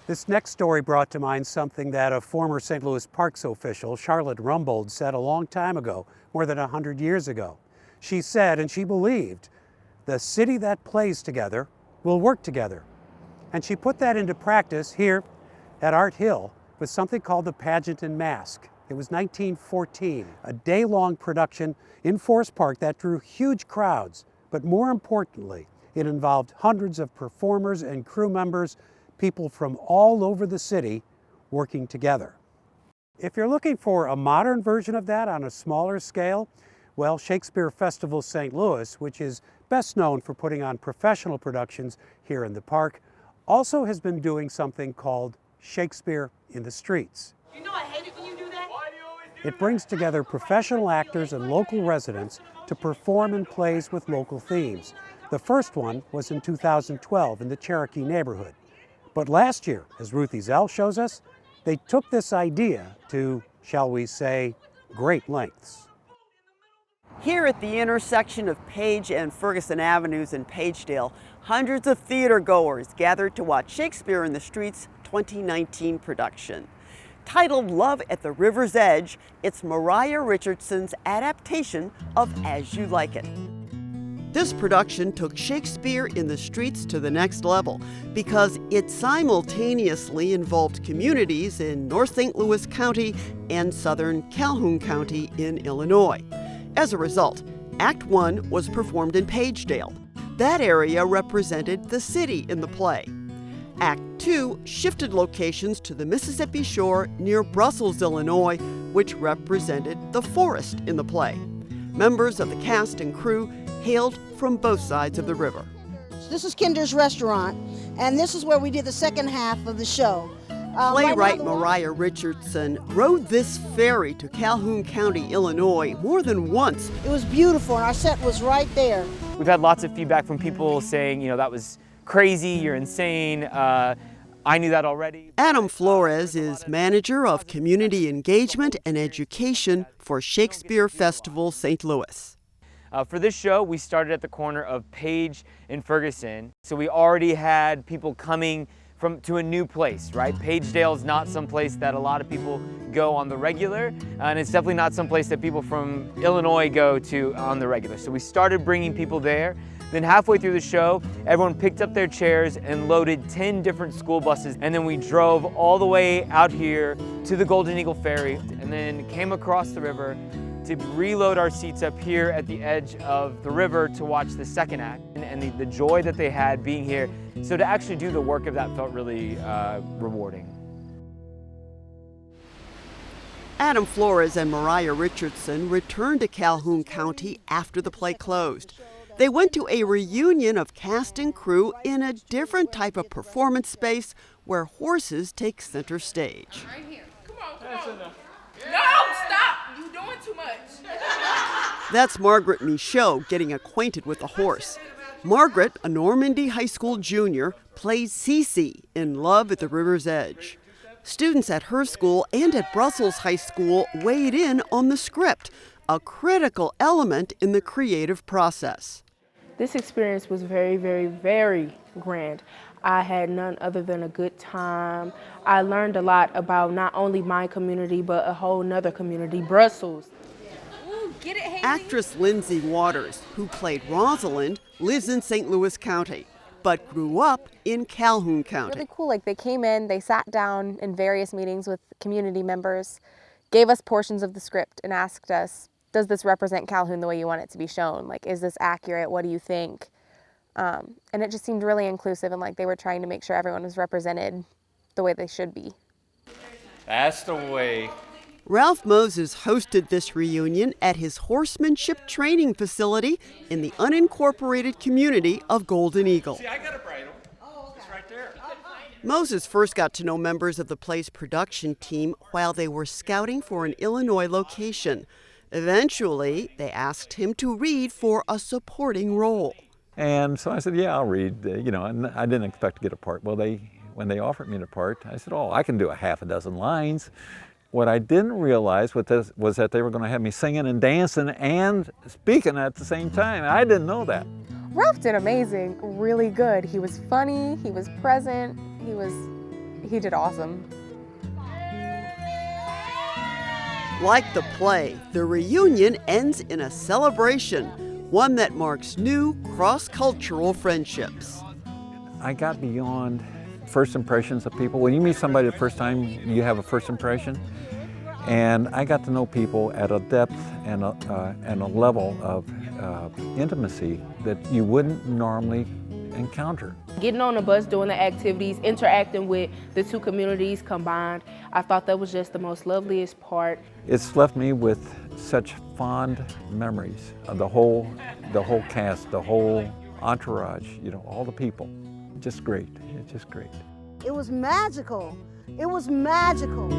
This next story brought to mind something that a former St. Louis Parks official, Charlotte Rumbold, said a long time ago, more than 100 years ago. She said, and she believed, the city that plays together will work together. And she put that into practice here at Art Hill with something called the Pageant and Mask. It was 1914, a day-long production in Forest Park that drew huge crowds, but more importantly, it involved hundreds of performers and crew members, people from all over the city working together. If you're looking for a modern version of that on a smaller scale, well, Shakespeare Festival St. Louis, which is best known for putting on professional productions here in the park, also has been doing something called Shakespeare in the Streets. You know I hate it when you do that. Why do you always do It brings together professional actors and local residents to perform in plays with local themes. The first one was in 2012 in the Cherokee neighborhood. But last year, as Ruthie Zell shows us, they took this idea to, shall we say, great lengths. Here at the intersection of Page and Ferguson Avenues in Pagedale, hundreds of theater goers gathered to watch Shakespeare in the Streets 2019 production. Titled Love at the River's Edge, it's Mariah Richardson's adaptation of As You Like It. This production took Shakespeare in the Streets to the next level because it simultaneously involved communities in North St. Louis County and southern Calhoun County in Illinois. As a result, Act 1 was performed in Pagedale. That area represented the city in the play. Act 2 shifted locations to the Mississippi shore near Brussels, Illinois, which represented the forest in the play. Members of the cast and crew hailed from both sides of the river. This is Kinder's Restaurant, and this is where we did the second half of the show. Playwright Mariah Richardson rode this ferry to Calhoun County, Illinois more than once. It was beautiful, and our set was right there. We've had lots of feedback from people saying, that was crazy, you're insane. I knew that already. Adam Flores is manager of community engagement and education for Shakespeare Festival St. Louis. For this show, we started at the corner of Page and Ferguson. So we already had people coming to a new place, right? Pagedale is not some place that a lot of people go on the regular, and it's definitely not some place that people from Illinois go to on the regular. So we started bringing people there. Then halfway through the show, everyone picked up their chairs and loaded 10 different school buses, and then we drove all the way out here to the Golden Eagle Ferry, and then came across the river to reload our seats up here at the edge of the river to watch the second act, and the joy that they had being here. So to actually do the work of that felt really rewarding. Adam Flores and Mariah Richardson returned to Calhoun County after the play closed. They went to a reunion of cast and crew in a different type of performance space where horses take center stage. Right here. Come on. No, stop! You're doing too much. That's Margaret Michaud getting acquainted with the horse. Margaret, a Normandy High School junior, plays Cece in Love at the River's Edge. Students at her school and at Brussels High School weighed in on the script, a critical element in the creative process. This experience was very, very, very grand. I had none other than a good time. I learned a lot about not only my community, but a whole nother community, Brussels. Ooh, get it, Haley. Actress Lindsay Waters, who played Rosalind, lives in St. Louis County, but grew up in Calhoun County. Really cool, they came in, they sat down in various meetings with community members, gave us portions of the script and asked us, does this represent Calhoun the way you want it to be shown? Is this accurate? What do you think? And it just seemed really inclusive, and they were trying to make sure everyone was represented the way they should be. That's the way. Ralph Moses hosted this reunion at his horsemanship training facility in the unincorporated community of Golden Eagle. See, I got a bridle. It's right there. Moses first got to know members of the play's production team while they were scouting for an Illinois location. Eventually, they asked him to read for a supporting role. And so I said, yeah, I'll read, and I didn't expect to get a part. Well, when they offered me the part, I said, I can do a half a dozen lines. What I didn't realize was that they were going to have me singing and dancing and speaking at the same time. I didn't know that. Ralph did amazing, really good. He was funny, he was present, he was He did awesome. Like the play, the reunion ends in a celebration, one that marks new cross-cultural friendships. I got beyond first impressions of people. When you meet somebody the first time, you have a first impression. And I got to know people at a depth and a level of intimacy that you wouldn't normally encounter. Getting on the bus, doing the activities, interacting with the two communities combined, I thought that was just the most loveliest part. It's left me with such fond memories of the whole cast, the whole entourage, you know, all the people. Just great, it's just great. It was magical. It was magical.